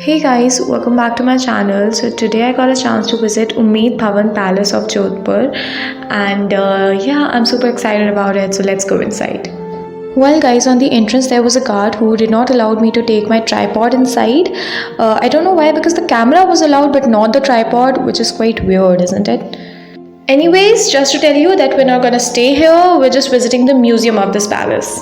Hey guys, welcome back to my channel. So today I got a chance to visit Umaid Bhawan Palace of Jodhpur, and yeah, I'm super excited about it. So let's go inside. Well, guys, on the entrance there was a guard who did not allow me to take my tripod inside. I don't know why, because the camera was allowed but not the tripod, which is quite weird, isn't it? Anyways, just to tell you that we're not gonna stay here, we're just visiting the museum of this palace.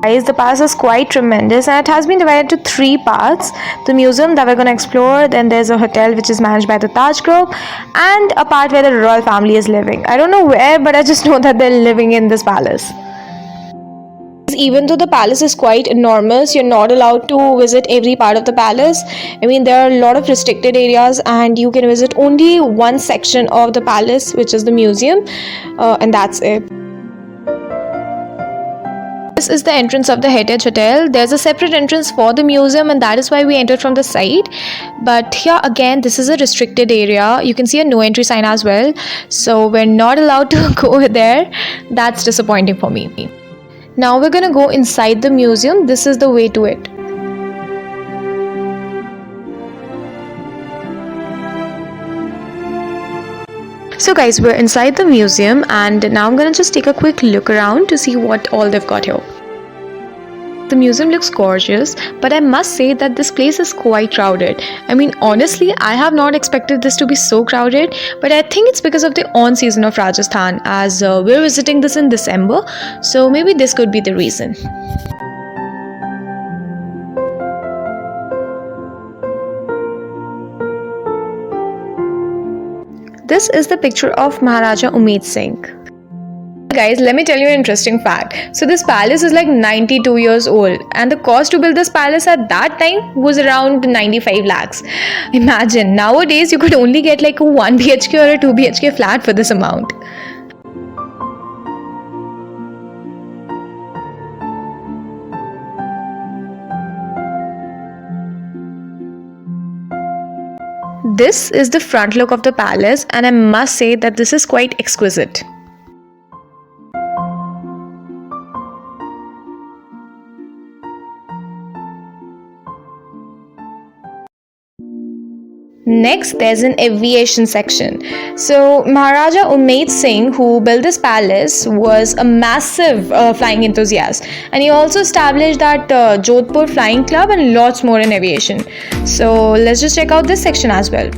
Guys, the palace is quite tremendous and it has been divided to three parts. The museum that we're going to explore, then there's a hotel which is managed by the Taj Group, and a part where the royal family is living. I don't know where, but I just know that they're living in this palace. Even though the palace is quite enormous, you're not allowed to visit every part of the palace. I mean, there are a lot of restricted areas and you can visit only one section of the palace, which is the museum, and that's it. This is the entrance of the Heritage Hotel. There's a separate entrance for the museum and that is why we entered from the side. But here again, this is a restricted area. You can see a no entry sign as well. So we're not allowed to go there. That's disappointing for me. Now we're gonna go inside the museum. This is the way to it. So guys, we're inside the museum and now I'm gonna just take a quick look around to see what all they've got here. The museum looks gorgeous, but I must say that this place is quite crowded. I mean, honestly, I have not expected this to be so crowded, but I think it's because of the on-season of Rajasthan, as we're visiting this in December, so maybe this could be the reason. This is the picture of Maharaja Umaid Singh. Guys, let me tell you an interesting fact. So this palace is like 92 years old and the cost to build this palace at that time was around 95 lakhs. Imagine, nowadays you could only get like a 1 BHK or a 2 BHK flat for this amount. This is the front look of the palace and I must say that this is quite exquisite. Next, there's an aviation section. So Maharaja Umaid Singh, who built this palace, was a massive flying enthusiast, and he also established that Jodhpur Flying Club and lots more in aviation. So let's just check out this section as well.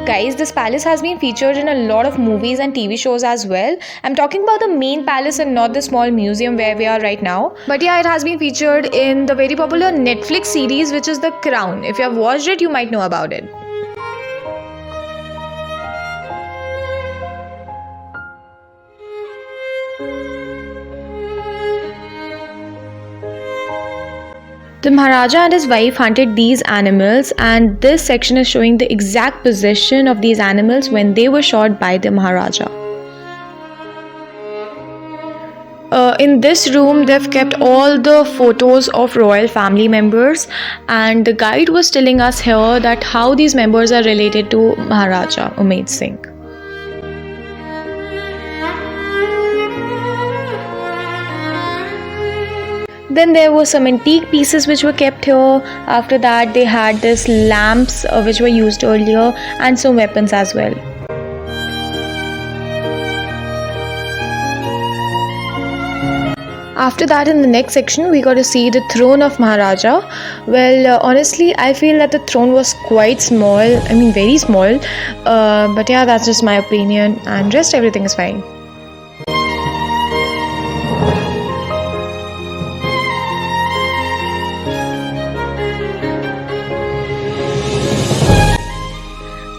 Guys, this palace has been featured in a lot of movies and TV shows as well. I'm talking about the main palace and not the small museum where we are right now. But yeah, it has been featured in the very popular Netflix series, which is The Crown. If you have watched it, you might know about it. The Maharaja and his wife hunted these animals, and this section is showing the exact position of these animals when they were shot by the Maharaja. In this room, they've kept all the photos of royal family members, and the guide was telling us here that how these members are related to Maharaja Umaid Singh. Then there were some antique pieces which were kept here. After that, they had this lamps which were used earlier and some weapons as well. After that, in the next section, we got to see the throne of Maharaja. Well, honestly, I feel that the throne was quite small. I mean, very small. But yeah, that's just my opinion, and rest everything is fine.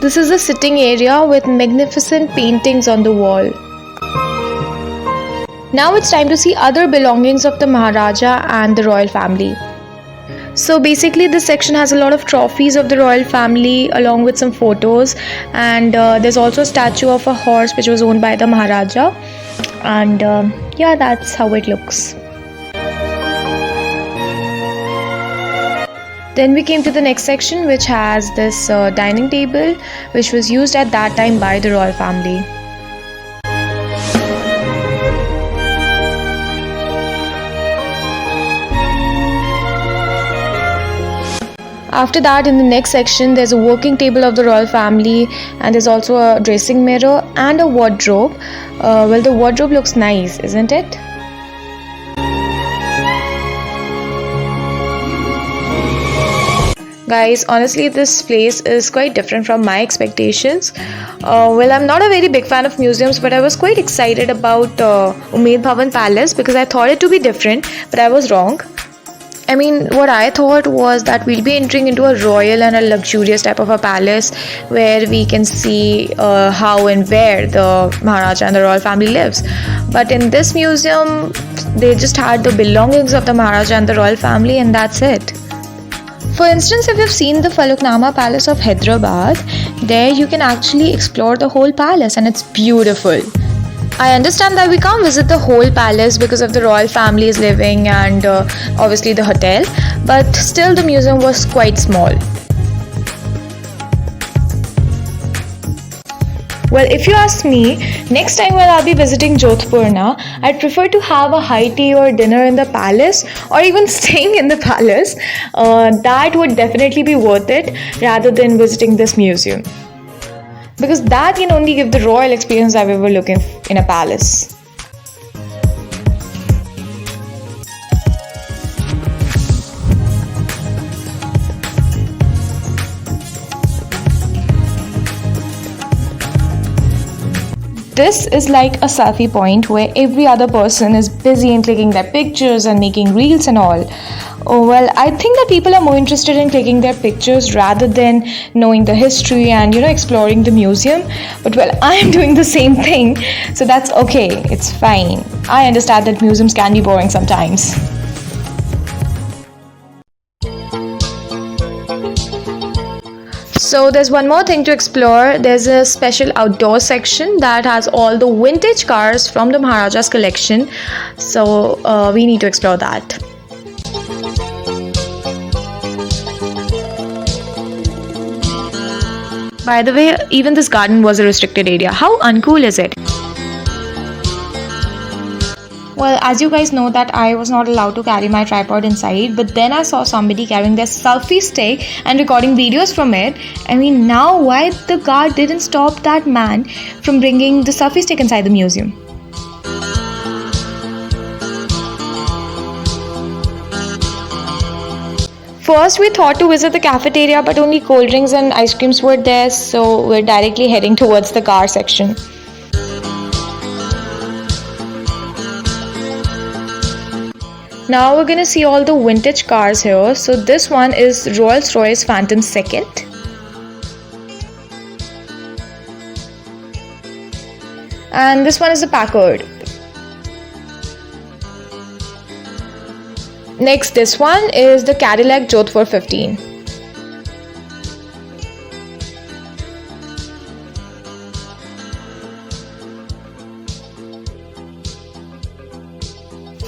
This is a sitting area with magnificent paintings on the wall. Now it's time to see other belongings of the Maharaja and the royal family. So basically this section has a lot of trophies of the royal family along with some photos, and there's also a statue of a horse which was owned by the Maharaja, and yeah, that's how it looks. Then we came to the next section, which has this dining table which was used at that time by the royal family. After that, in the next section, there's a working table of the royal family, and there's also a dressing mirror and a wardrobe. Well, the wardrobe looks nice, isn't it? Guys, honestly, this place is quite different from my expectations. Well, I'm not a very big fan of museums, but I was quite excited about Umaid Bhawan Palace because I thought it to be different, but I was wrong. I mean, what I thought was that we'll be entering into a royal and a luxurious type of a palace where we can see how and where the Maharaja and the royal family lives. But in this museum, they just had the belongings of the Maharaja and the royal family, and that's it. For instance, if you've seen the Falaknama Palace of Hyderabad, there you can actually explore the whole palace and it's beautiful. I understand that we can't visit the whole palace because of the royal family's living and obviously the hotel, but still the museum was quite small. Well, if you ask me, next time when I'll be visiting Jodhpur now, I'd prefer to have a high tea or dinner in the palace or even staying in the palace. That would definitely be worth it rather than visiting this museum. Because that can only give the royal experience I've ever looking in a palace. This is like a selfie point where every other person is busy in clicking their pictures and making reels and all. Oh, well, I think that people are more interested in clicking their pictures rather than knowing the history and, exploring the museum. But well, I am doing the same thing, so that's okay. It's fine. I understand that museums can be boring sometimes. So there's one more thing to explore. There's a special outdoor section that has all the vintage cars from the Maharaja's collection. So we need to explore that. By the way, even this garden was a restricted area. How uncool is it? Well, as you guys know that I was not allowed to carry my tripod inside, but then I saw somebody carrying their selfie stick and recording videos from it. I mean, now why the guard didn't stop that man from bringing the selfie stick inside the museum? First, we thought to visit the cafeteria, but only cold drinks and ice creams were there, so we're directly heading towards the car section. Now we're gonna see all the vintage cars here. So this one is Rolls-Royce Phantom 2nd. And this one is the Packard. Next, this one is the Cadillac Jodhpur 15.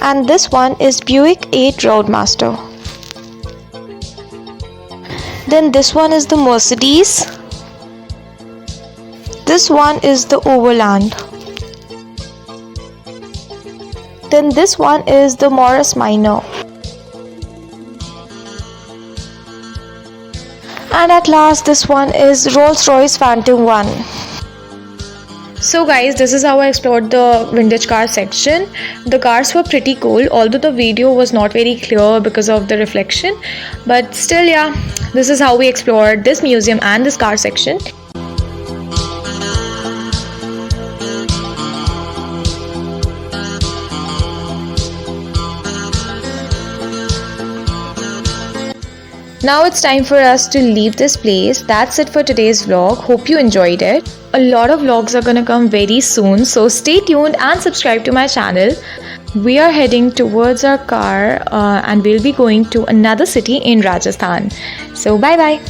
And this one is Buick 8 Roadmaster. Then this one is the Mercedes. This one is the Overland. Then this one is the Morris Minor. And at last, this one is Rolls-Royce Phantom 1. So guys, this is how I explored the vintage car section. The cars were pretty cool, although the video was not very clear because of the reflection. But still, yeah, this is how we explored this museum and this car section. Now it's time for us to leave this place. That's it for today's vlog. Hope you enjoyed it. A lot of vlogs are gonna come very soon, so stay tuned and subscribe to my channel. we are heading towards our car and we'll be going to another city in Rajasthan. So bye bye.